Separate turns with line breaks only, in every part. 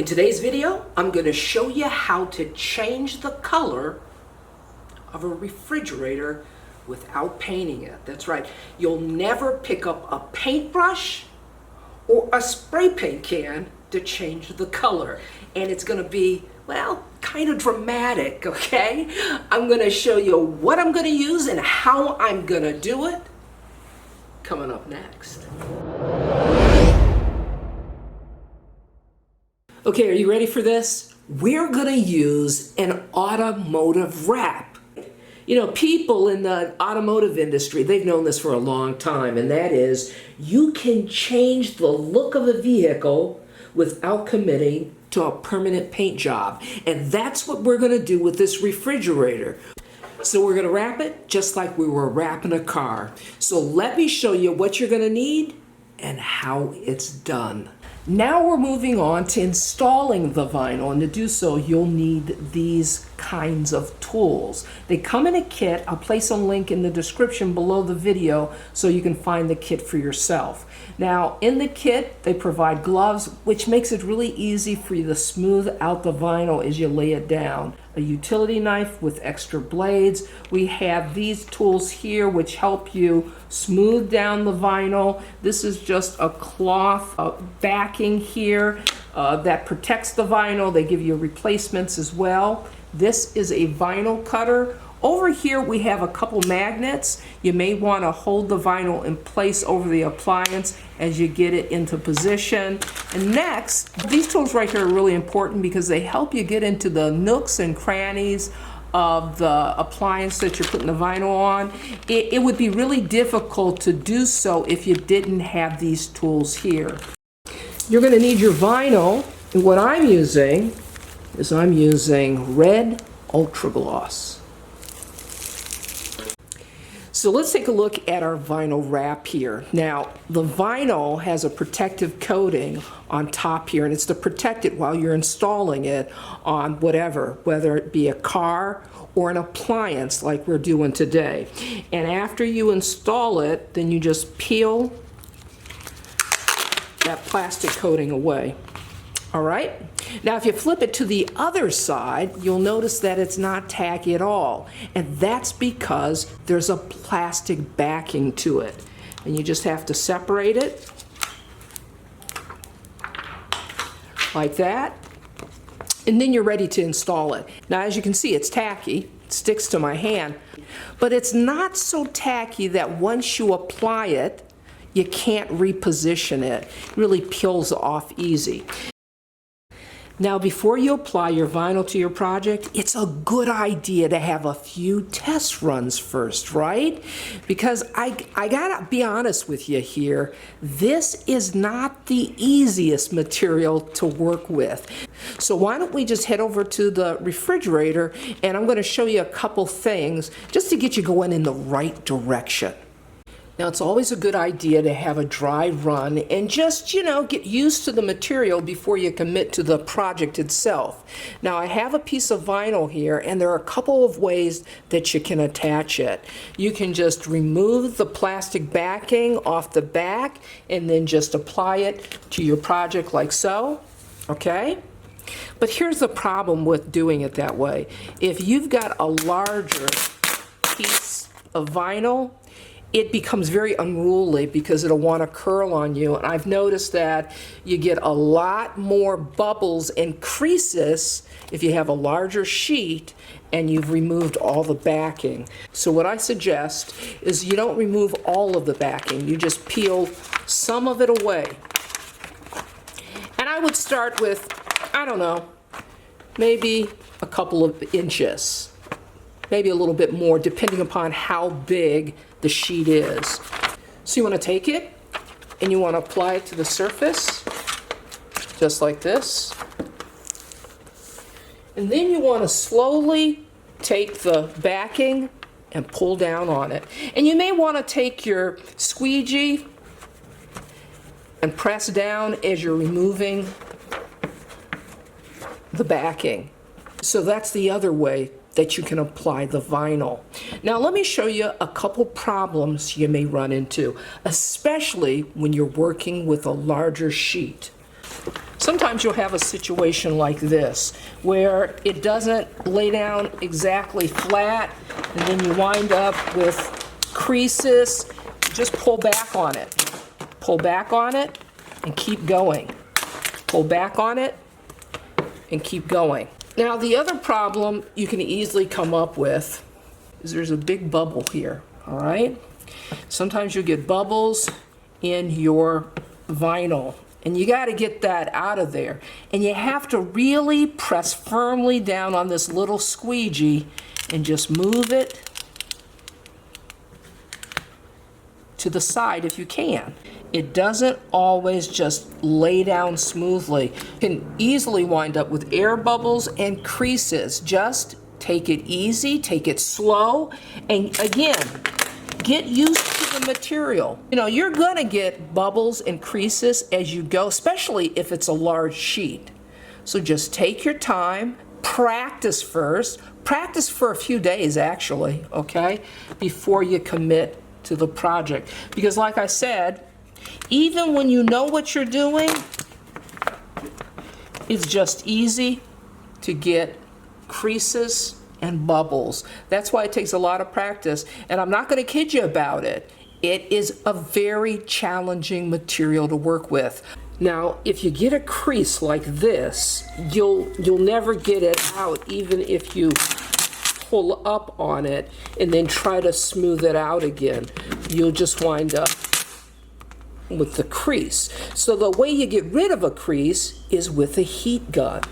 In today's video, I'm going to show you how to change the color of a refrigerator without painting it. That's right. You'll never pick up a paintbrush or a spray paint can to change the color. And it's going to be, well, kind of dramatic, okay? I'm going to show you what I'm going to use and how I'm going to do it coming up next. Okay, are you ready for this? We're going to use an automotive wrap. You know, people in the automotive industry, they've known this for a long time, and that is you can change the look of a vehicle without committing to a permanent paint job. And that's what we're going to do with this refrigerator. So we're going to wrap it just like we were wrapping a car. So let me show you what you're going to need and how it's done. Now we're moving on to installing the vinyl, and to do so you'll need these kinds of tools. They come in a kit. I'll place a link in the description below the video so you can find the kit for yourself. Now in the kit they provide gloves, which makes it really easy for you to smooth out the vinyl as you lay it down. A utility knife with extra blades. We have these tools here which help you smooth down the vinyl. This is just a cloth backing here that protects the vinyl. They give you replacements as well. This is a vinyl cutter. Over here we have a couple magnets. You may want to hold the vinyl in place over the appliance as you get it into position. And next, these tools right here are really important because they help you get into the nooks and crannies of the appliance that you're putting the vinyl on. It would be really difficult to do so if you didn't have these tools here. You're going to need your vinyl, and what I'm using is red ultra gloss. So let's take a look at our vinyl wrap here. Now, the vinyl has a protective coating on top here, and it's to protect it while you're installing it on whatever, whether it be a car or an appliance like we're doing today. And after you install it, then you just peel that plastic coating away. All right? Now if you flip it to the other side, you'll notice that it's not tacky at all. And that's because there's a plastic backing to it. And you just have to separate it like that. And then you're ready to install it. Now as you can see, it's tacky. It sticks to my hand. But it's not so tacky that once you apply it, you can't reposition it. It really peels off easy. Now, before you apply your vinyl to your project, it's a good idea to have a few test runs first, right? Because I gotta be honest with you here, this is not the easiest material to work with. So why don't we just head over to the refrigerator, and I'm gonna show you a couple things just to get you going in the right direction. Now, it's always a good idea to have a dry run and just, you know, get used to the material before you commit to the project itself. Now, I have a piece of vinyl here, and there are a couple of ways that you can attach it. You can just remove the plastic backing off the back and then just apply it to your project like so, okay? But here's the problem with doing it that way. If you've got a larger piece of vinyl, it becomes very unruly because it'll want to curl on you. And I've noticed that you get a lot more bubbles and creases if you have a larger sheet and you've removed all the backing. So what I suggest is you don't remove all of the backing. You just peel some of it away. And I would start with, I don't know, maybe a couple of inches. Maybe a little bit more, depending upon how big the sheet is. So you want to take it and you want to apply it to the surface, just like this. And then you want to slowly take the backing and pull down on it. And you may want to take your squeegee and press down as you're removing the backing. So that's the other way that you can apply the vinyl. Now let me show you a couple problems you may run into, especially when you're working with a larger sheet. So sometimes you'll have a situation like this where it doesn't lay down exactly flat, and then you wind up with creases. Just pull back on it. Pull back on it and keep going. Pull back on it and keep going. Now, the other problem you can easily come up with is there's a big bubble here, all right? Sometimes you get bubbles in your vinyl, and you got to get that out of there. And you have to really press firmly down on this little squeegee and just move it to the side if you can. It doesn't always just lay down smoothly. You can easily wind up with air bubbles and creases. Just take it easy, take it slow, and again, get used to the material. You know, you're gonna get bubbles and creases as you go, especially if it's a large sheet. So just take your time, practice first. Practice for a few days actually, okay, before you commit to the project. Because like I said, even when you know what you're doing, it's just easy to get creases and bubbles. That's why it takes a lot of practice. And I'm not going to kid you about it. It is a very challenging material to work with. Now, if you get a crease like this, you'll never get it out, even if you pull up on it and then try to smooth it out again. You'll just wind up with the crease. So the way you get rid of a crease is with a heat gun.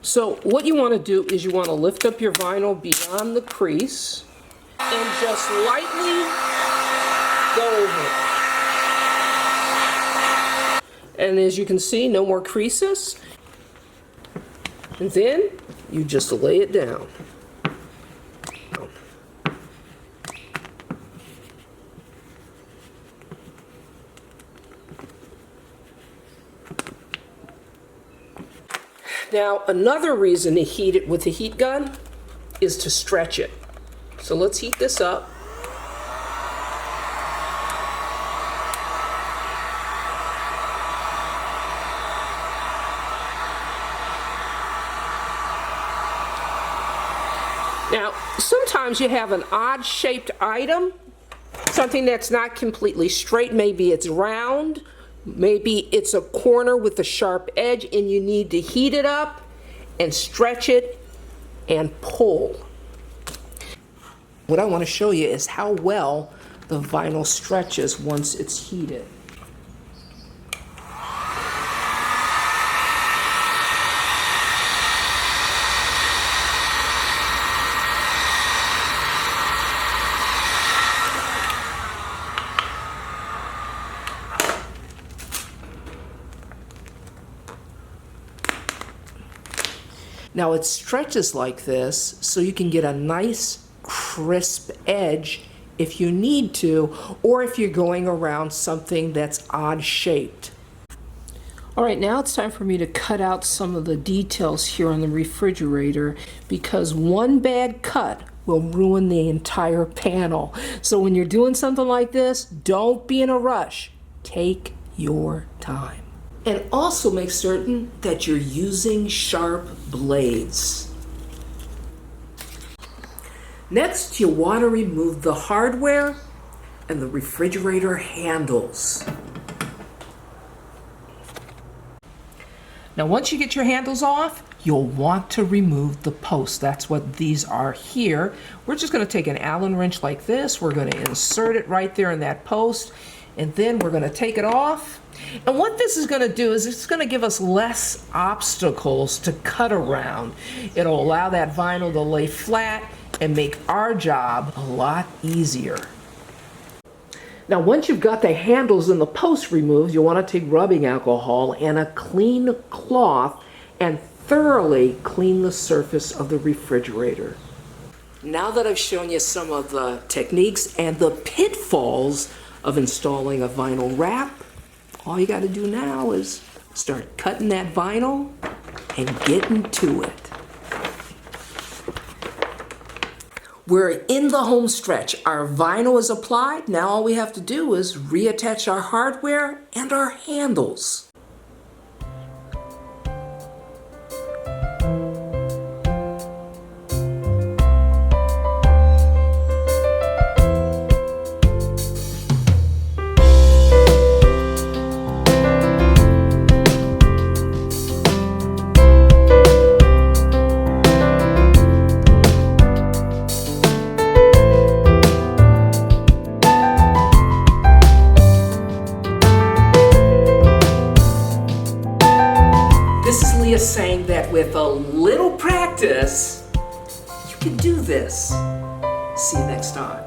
So what you want to do is you want to lift up your vinyl beyond the crease and just lightly go over it. And as you can see, no more creases. And then you just lay it down. Now, another reason to heat it with a heat gun is to stretch it. So let's heat this up. Now, sometimes you have an odd-shaped item, something that's not completely straight. Maybe it's round. Maybe it's a corner with a sharp edge, and you need to heat it up and stretch it and pull. What I want to show you is how well the vinyl stretches once it's heated. Now it stretches like this so you can get a nice crisp edge if you need to, or if you're going around something that's odd shaped. All right, now it's time for me to cut out some of the details here on the refrigerator, because one bad cut will ruin the entire panel. So when you're doing something like this, don't be in a rush. Take your time. And also make certain that you're using sharp blades. Next, you want to remove the hardware and the refrigerator handles. Now, once you get your handles off, you'll want to remove the posts. That's what these are here. We're just going to take an Allen wrench like this. We're going to insert it right there in that post, and then we're going to take it off. And what this is going to do is it's going to give us less obstacles to cut around. It'll allow that vinyl to lay flat and make our job a lot easier. Now, once you've got the handles and the posts removed, you'll want to take rubbing alcohol and a clean cloth and thoroughly clean the surface of the refrigerator. Now that I've shown you some of the techniques and the pitfalls of installing a vinyl wrap, all you got to do now is start cutting that vinyl and getting to it. We're in the home stretch. Our vinyl is applied. Now all we have to do is reattach our hardware and our handles. Leah's saying that with a little practice, you can do this. See you next time.